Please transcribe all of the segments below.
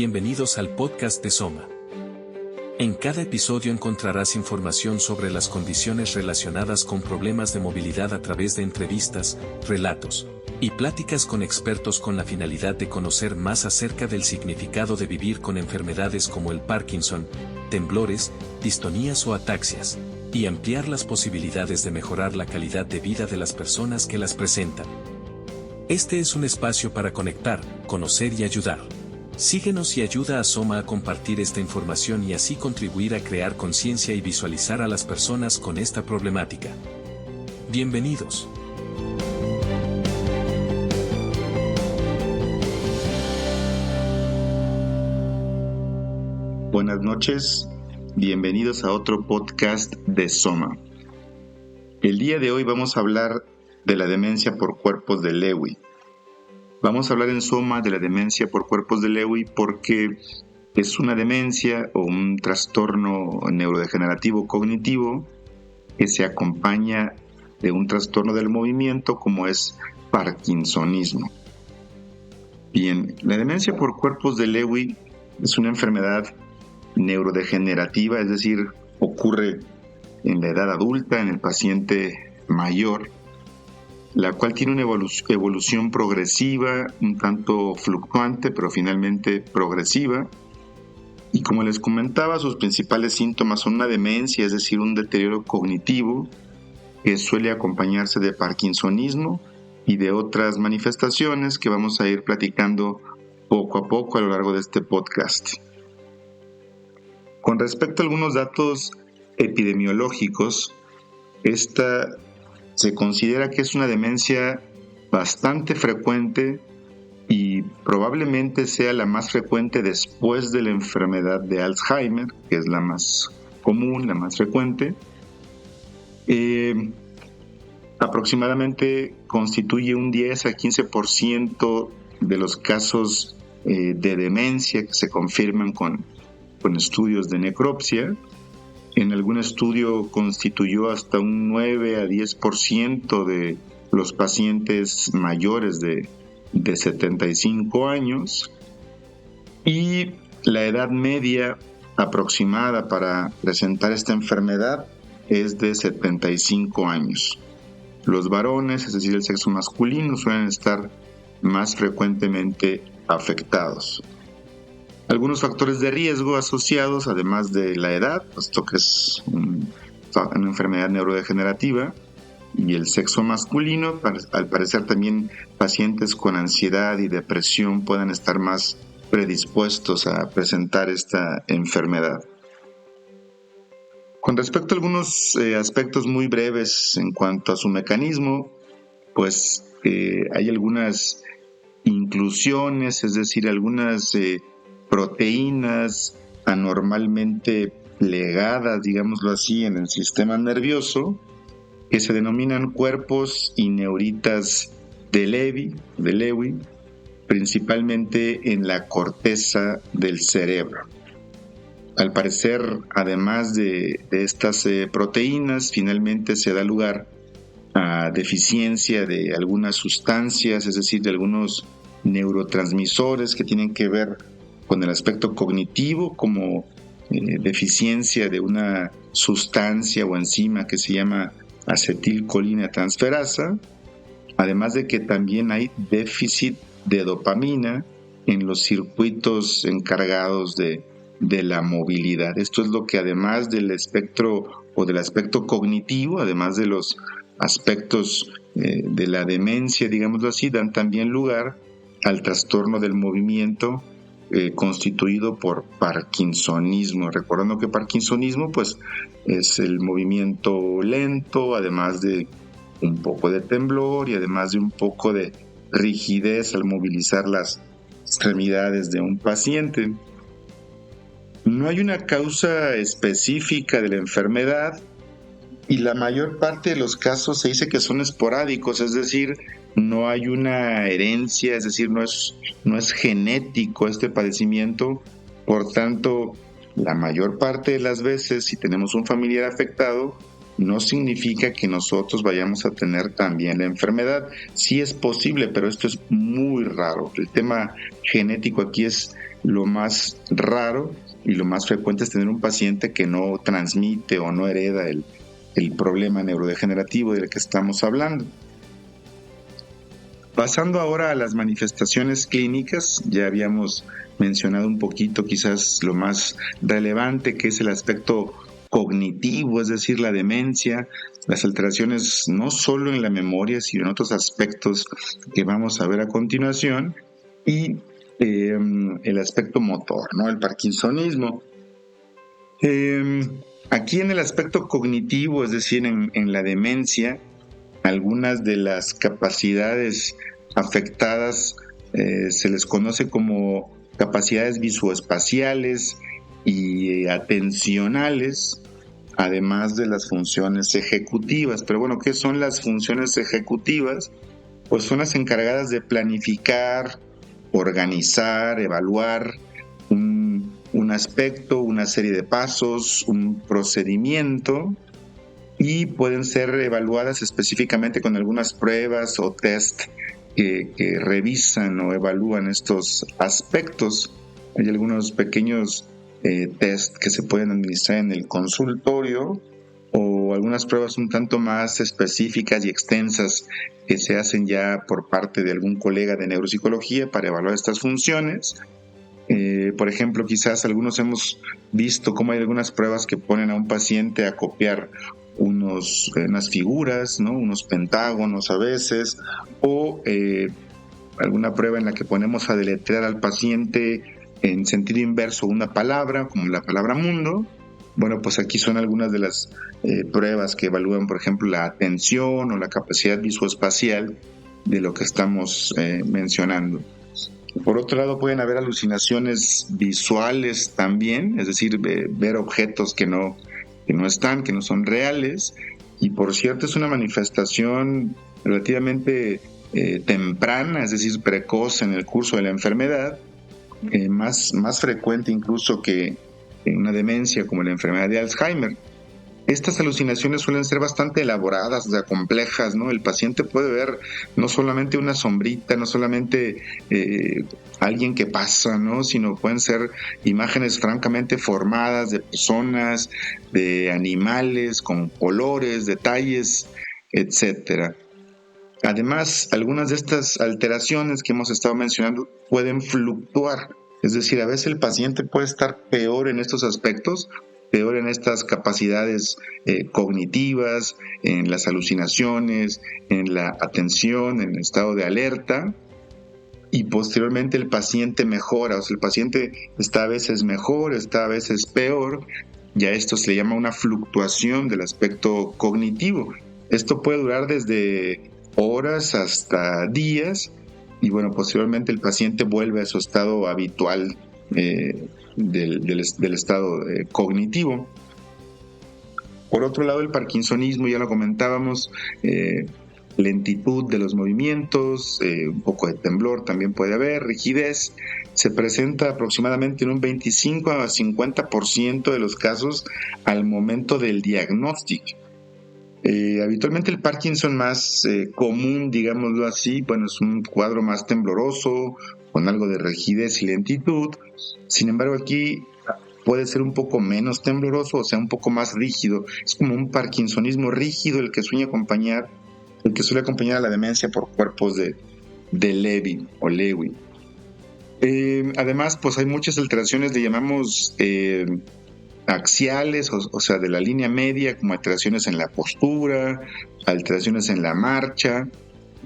Bienvenidos al podcast de Soma. En cada episodio encontrarás información sobre las condiciones relacionadas con problemas de movilidad a través de entrevistas, relatos y pláticas con expertos con la finalidad de conocer más acerca del significado de vivir con enfermedades como el Parkinson, temblores, distonías o ataxias, y ampliar las posibilidades de mejorar la calidad de vida de las personas que las presentan. Este es un espacio para conectar, conocer y ayudar. Síguenos y ayuda a Soma a compartir esta información y así contribuir a crear conciencia y visualizar a las personas con esta problemática. Bienvenidos. Buenas noches, bienvenidos a otro podcast de Soma. El día de hoy vamos a hablar de la demencia por cuerpos de Lewy. Vamos a hablar en Soma de la demencia por cuerpos de Lewy porque es una demencia o un trastorno neurodegenerativo cognitivo que se acompaña de un trastorno del movimiento como es parkinsonismo. Bien, la demencia por cuerpos de Lewy es una enfermedad neurodegenerativa, es decir, ocurre en la edad adulta, en el paciente mayor, la cual tiene una evolución progresiva, un tanto fluctuante, pero finalmente progresiva. Y como les comentaba, sus principales síntomas son una demencia, es decir, un deterioro cognitivo, que suele acompañarse de parkinsonismo y de otras manifestaciones que vamos a ir platicando poco a poco a lo largo de este podcast. Con respecto a algunos datos epidemiológicos, esta se considera que es una demencia bastante frecuente y probablemente sea la más frecuente después de la enfermedad de Alzheimer, que es la más común, la más frecuente. Aproximadamente constituye un 10 a 15% de los casos de demencia que se confirman con estudios de necropsia. En algún estudio constituyó hasta un 9 a 10% de los pacientes mayores de 75 años. Y la edad media aproximada para presentar esta enfermedad es de 75 años. Los varones, es decir, el sexo masculino, suelen estar más frecuentemente afectados. Algunos factores de riesgo asociados, además de la edad, puesto que es una enfermedad neurodegenerativa, y el sexo masculino, al parecer también pacientes con ansiedad y depresión puedan estar más predispuestos a presentar esta enfermedad. Con respecto a algunos aspectos muy breves en cuanto a su mecanismo, pues hay algunas inclusiones, es decir, algunas proteínas anormalmente plegadas, digámoslo así, en el sistema nervioso, que se denominan cuerpos y neuritas de Lewy, principalmente en la corteza del cerebro. Al parecer, además de estas proteínas, finalmente se da lugar a deficiencia de algunas sustancias, es decir, de algunos neurotransmisores que tienen que ver con el aspecto cognitivo, como deficiencia de una sustancia o enzima que se llama acetilcolina transferasa, además de que también hay déficit de dopamina en los circuitos encargados de la movilidad. Esto es lo que, además del espectro o del aspecto cognitivo, además de los aspectos de la demencia, digámoslo así, dan también lugar al trastorno del movimiento constituido por parkinsonismo. Recordando que parkinsonismo pues es el movimiento lento, además de un poco de temblor y además de un poco de rigidez al movilizar las extremidades de un paciente. No hay una causa específica de la enfermedad y la mayor parte de los casos se dice que son esporádicos, es decir, no hay una herencia, es decir, no es genético este padecimiento. Por tanto, la mayor parte de las veces, si tenemos un familiar afectado, no significa que nosotros vayamos a tener también la enfermedad. Sí es posible, pero esto es muy raro. El tema genético aquí es lo más raro y lo más frecuente es tener un paciente que no transmite o no hereda el problema neurodegenerativo del que estamos hablando. Pasando ahora a las manifestaciones clínicas, ya habíamos mencionado un poquito quizás lo más relevante, que es el aspecto cognitivo, es decir, la demencia, las alteraciones no solo en la memoria, sino en otros aspectos que vamos a ver a continuación, y el aspecto motor, ¿no? El parkinsonismo. Aquí en el aspecto cognitivo, es decir, en la demencia, algunas de las capacidades afectadas se les conoce como capacidades visoespaciales y atencionales, además de las funciones ejecutivas. Pero bueno, ¿qué son las funciones ejecutivas? Pues son las encargadas de planificar, organizar, evaluar un aspecto, una serie de pasos, un procedimiento, y pueden ser evaluadas específicamente con algunas pruebas o test que revisan o evalúan estos aspectos. Hay algunos pequeños test que se pueden administrar en el consultorio, o algunas pruebas un tanto más específicas y extensas que se hacen ya por parte de algún colega de neuropsicología para evaluar estas funciones. Por ejemplo, quizás algunos hemos visto cómo hay algunas pruebas que ponen a un paciente a copiar unas figuras, ¿no? Unos pentágonos a veces, o alguna prueba en la que ponemos a deletrear al paciente en sentido inverso una palabra, como la palabra mundo. Bueno, pues aquí son algunas de las pruebas que evalúan, por ejemplo, la atención o la capacidad visoespacial de lo que estamos mencionando. Por otro lado, pueden haber alucinaciones visuales también, es decir, ver objetos que no son reales. Y por cierto, es una manifestación relativamente temprana, es decir, precoz en el curso de la enfermedad, más frecuente incluso que en una demencia como la enfermedad de Alzheimer. Estas alucinaciones suelen ser bastante elaboradas, o sea, complejas, ¿no? El paciente puede ver no solamente una sombrita, no solamente alguien que pasa, ¿no? Sino pueden ser imágenes francamente formadas de personas, de animales, con colores, detalles, etcétera. Además, algunas de estas alteraciones que hemos estado mencionando pueden fluctuar, es decir, a veces el paciente puede estar peor en estos aspectos, peor en estas capacidades cognitivas, en las alucinaciones, en la atención, en el estado de alerta, y posteriormente el paciente mejora, o sea, el paciente está a veces mejor, está a veces peor, y a esto se le llama una fluctuación del aspecto cognitivo. Esto puede durar desde horas hasta días, y bueno, posteriormente el paciente vuelve a su estado habitual del estado cognitivo. Por otro lado, el parkinsonismo, ya lo comentábamos, lentitud de los movimientos, un poco de temblor también puede haber, rigidez, se presenta aproximadamente en un 25 a 50% de los casos al momento del diagnóstico. Habitualmente el Parkinson más común, digámoslo así, bueno, es un cuadro más tembloroso, con algo de rigidez y lentitud. Sin embargo, aquí puede ser un poco menos tembloroso, o sea, un poco más rígido. Es como un parkinsonismo rígido el que suele acompañar a la demencia por cuerpos de Levy o Lewy. Además, pues hay muchas alteraciones, le llamamos axiales, o sea, de la línea media, como alteraciones en la postura, alteraciones en la marcha.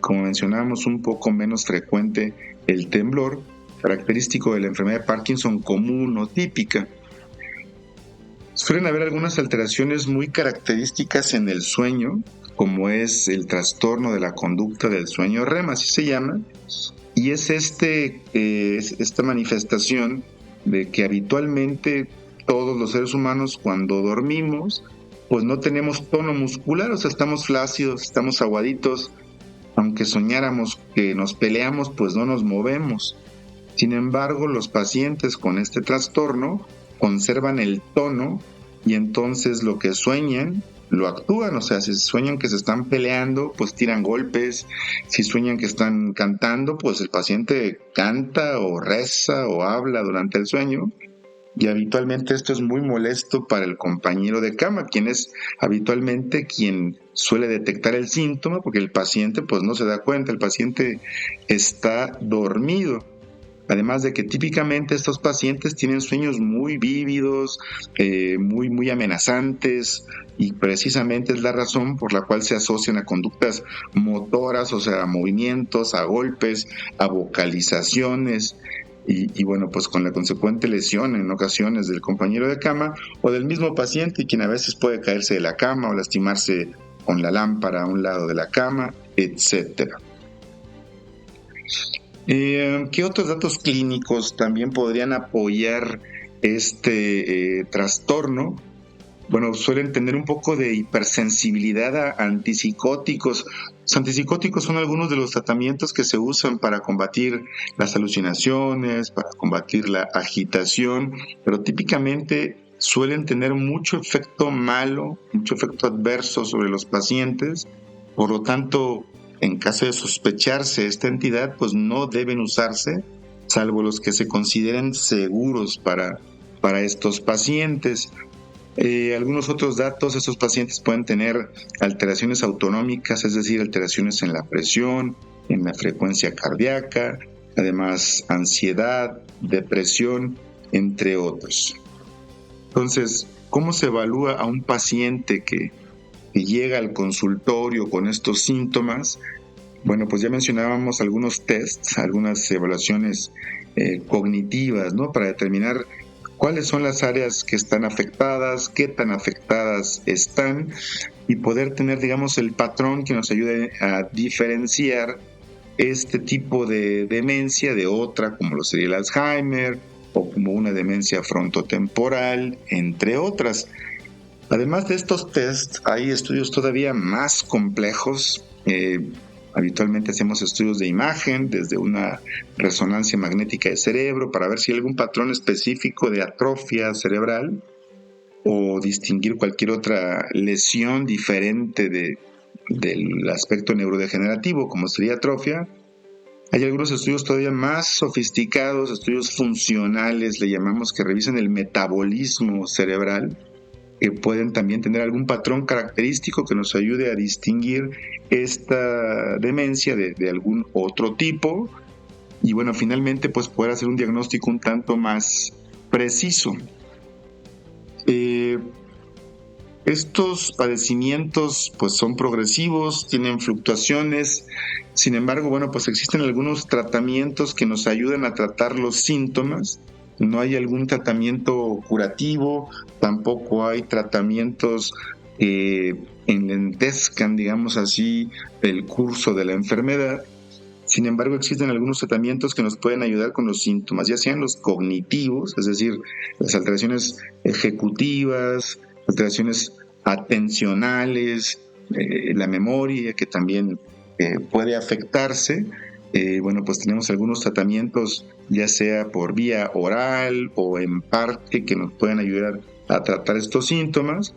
Como mencionábamos, un poco menos frecuente el temblor, característico de la enfermedad de Parkinson común o típica. Suelen haber algunas alteraciones muy características en el sueño, como es el trastorno de la conducta del sueño REM, así se llama, y es esta manifestación de que habitualmente todos los seres humanos, cuando dormimos, pues no tenemos tono muscular, o sea, estamos flácidos, estamos aguaditos. Aunque soñáramos que nos peleamos, pues no nos movemos. Sin embargo, los pacientes con este trastorno conservan el tono, y entonces lo que sueñan lo actúan. O sea, si sueñan que se están peleando, pues tiran golpes. Si sueñan que están cantando, pues el paciente canta o reza o habla durante el sueño. Y habitualmente esto es muy molesto para el compañero de cama, quien es habitualmente quien suele detectar el síntoma, porque el paciente pues no se da cuenta, el paciente está dormido. Además de que típicamente estos pacientes tienen sueños muy vívidos, muy amenazantes, y precisamente es la razón por la cual se asocian a conductas motoras, o sea, a movimientos, a golpes, a vocalizaciones, y bueno, pues con la consecuente lesión en ocasiones del compañero de cama o del mismo paciente, quien a veces puede caerse de la cama o lastimarse con la lámpara a un lado de la cama, etcétera. ¿Qué otros datos clínicos también podrían apoyar este trastorno? Bueno, suelen tener un poco de hipersensibilidad a antipsicóticos. Los antipsicóticos son algunos de los tratamientos que se usan para combatir las alucinaciones, para combatir la agitación, pero típicamente suelen tener mucho efecto malo, mucho efecto adverso sobre los pacientes. Por lo tanto, en caso de sospecharse esta entidad, pues no deben usarse, salvo los que se consideren seguros para estos pacientes. Algunos otros datos: estos pacientes pueden tener alteraciones autonómicas, es decir, alteraciones en la presión, en la frecuencia cardíaca, además ansiedad, depresión, entre otros. Entonces, ¿cómo se evalúa a un paciente que llega al consultorio con estos síntomas? Bueno, pues ya mencionábamos algunos tests, algunas evaluaciones cognitivas, ¿no? Para determinar cuáles son las áreas que están afectadas, qué tan afectadas están, y poder tener, digamos, el patrón que nos ayude a diferenciar este tipo de demencia de otra, como lo sería el Alzheimer, o como una demencia frontotemporal, entre otras. Además de estos tests, hay estudios todavía más complejos. Habitualmente hacemos estudios de imagen, desde una resonancia magnética de cerebro, para ver si hay algún patrón específico de atrofia cerebral o distinguir cualquier otra lesión diferente del aspecto neurodegenerativo, como sería atrofia. Hay algunos estudios todavía más sofisticados, estudios funcionales, le llamamos, que revisan el metabolismo cerebral, que pueden también tener algún patrón característico que nos ayude a distinguir esta demencia de algún otro tipo, y bueno, finalmente pues poder hacer un diagnóstico un tanto más preciso. Estos padecimientos pues son progresivos, tienen fluctuaciones. Sin embargo, bueno, pues existen algunos tratamientos que nos ayudan a tratar los síntomas. No hay algún tratamiento curativo, tampoco hay tratamientos que enlentezcan, digamos así, el curso de la enfermedad. Sin embargo, existen algunos tratamientos que nos pueden ayudar con los síntomas, ya sean los cognitivos, es decir, las alteraciones ejecutivas, alteraciones atencionales, la memoria, que también puede afectarse. Bueno, pues tenemos algunos tratamientos, ya sea por vía oral o en parque, que nos pueden ayudar a tratar estos síntomas.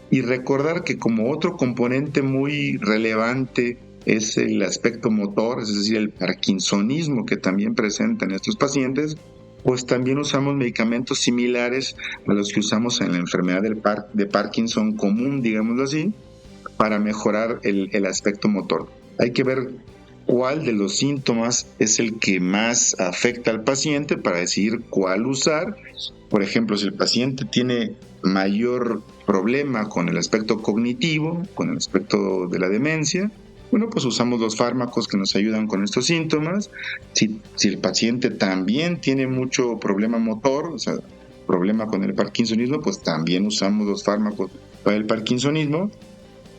Y recordar que como otro componente muy relevante es el aspecto motor, es decir, el parkinsonismo que también presentan estos pacientes, pues también usamos medicamentos similares a los que usamos en la enfermedad de Parkinson común, digámoslo así, para mejorar el aspecto motor. Hay que ver cuál de los síntomas es el que más afecta al paciente para decidir cuál usar. Por ejemplo, si el paciente tiene mayor problema con el aspecto cognitivo, con el aspecto de la demencia, bueno, pues usamos los fármacos que nos ayudan con estos síntomas. Si el paciente también tiene mucho problema motor, o sea, problema con el parkinsonismo, pues también usamos los fármacos para el parkinsonismo.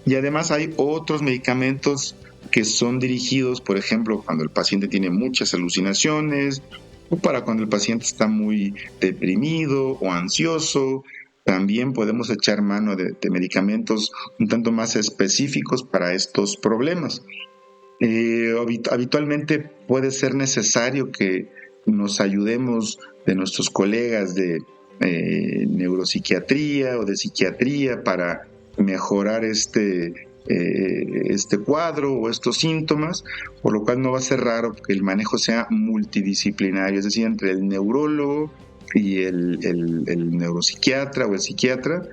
Y además hay otros medicamentos que son dirigidos, por ejemplo, cuando el paciente tiene muchas alucinaciones, o para cuando el paciente está muy deprimido o ansioso. También podemos echar mano de medicamentos un tanto más específicos para estos problemas. Habitualmente puede ser necesario que nos ayudemos de nuestros colegas de neuropsiquiatría o de psiquiatría para mejorar este cuadro o estos síntomas, por lo cual no va a ser raro que el manejo sea multidisciplinario, es decir, entre el neurólogo y el neuropsiquiatra o el psiquiatra,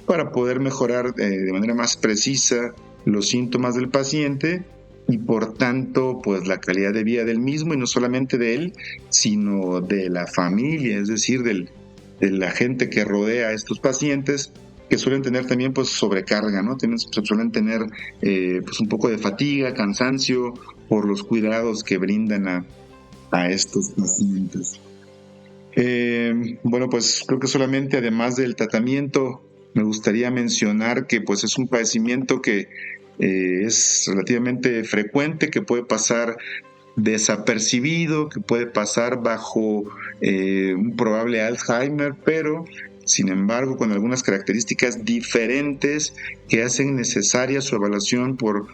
para poder mejorar de manera más precisa los síntomas del paciente y por tanto pues la calidad de vida del mismo, y no solamente de él, sino de la familia, es decir, de la gente que rodea a estos pacientes, que suelen tener también pues sobrecarga, ¿no? Suelen tener pues un poco de fatiga, cansancio por los cuidados que brindan a estos pacientes. Bueno, pues creo que solamente, además del tratamiento, me gustaría mencionar que pues es un padecimiento que es relativamente frecuente, que puede pasar desapercibido, que puede pasar bajo un probable Alzheimer, pero sin embargo con algunas características diferentes que hacen necesaria su evaluación por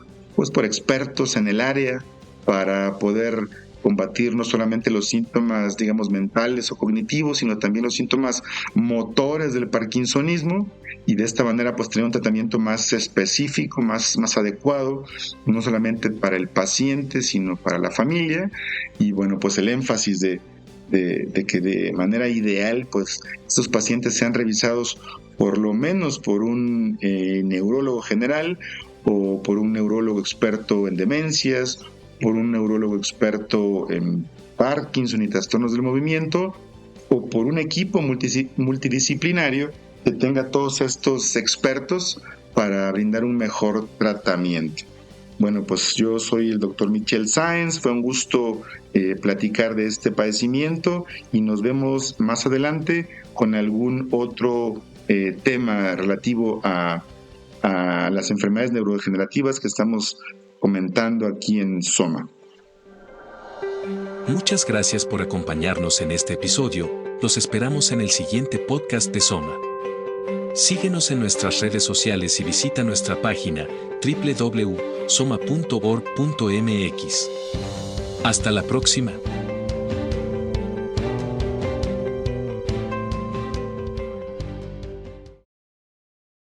expertos en el área para poder combatir no solamente los síntomas, digamos, mentales o cognitivos, sino también los síntomas motores del parkinsonismo, y de esta manera pues tener un tratamiento más específico, más adecuado, no solamente para el paciente, sino para la familia. Y bueno, pues el énfasis de que de manera ideal pues estos pacientes sean revisados por lo menos por un neurólogo general, o por un neurólogo experto en demencias, por un neurólogo experto en Parkinson y trastornos del movimiento, o por un equipo multidisciplinario que tenga todos estos expertos para brindar un mejor tratamiento. Bueno, pues yo soy el doctor Michel Sáenz, fue un gusto platicar de este padecimiento, y nos vemos más adelante con algún otro tema relativo a las enfermedades neurodegenerativas que estamos comentando aquí en Soma. Muchas gracias por acompañarnos en este episodio. Los esperamos en el siguiente podcast de Soma. Síguenos en nuestras redes sociales y visita nuestra página www.soma.org.mx. Hasta la próxima.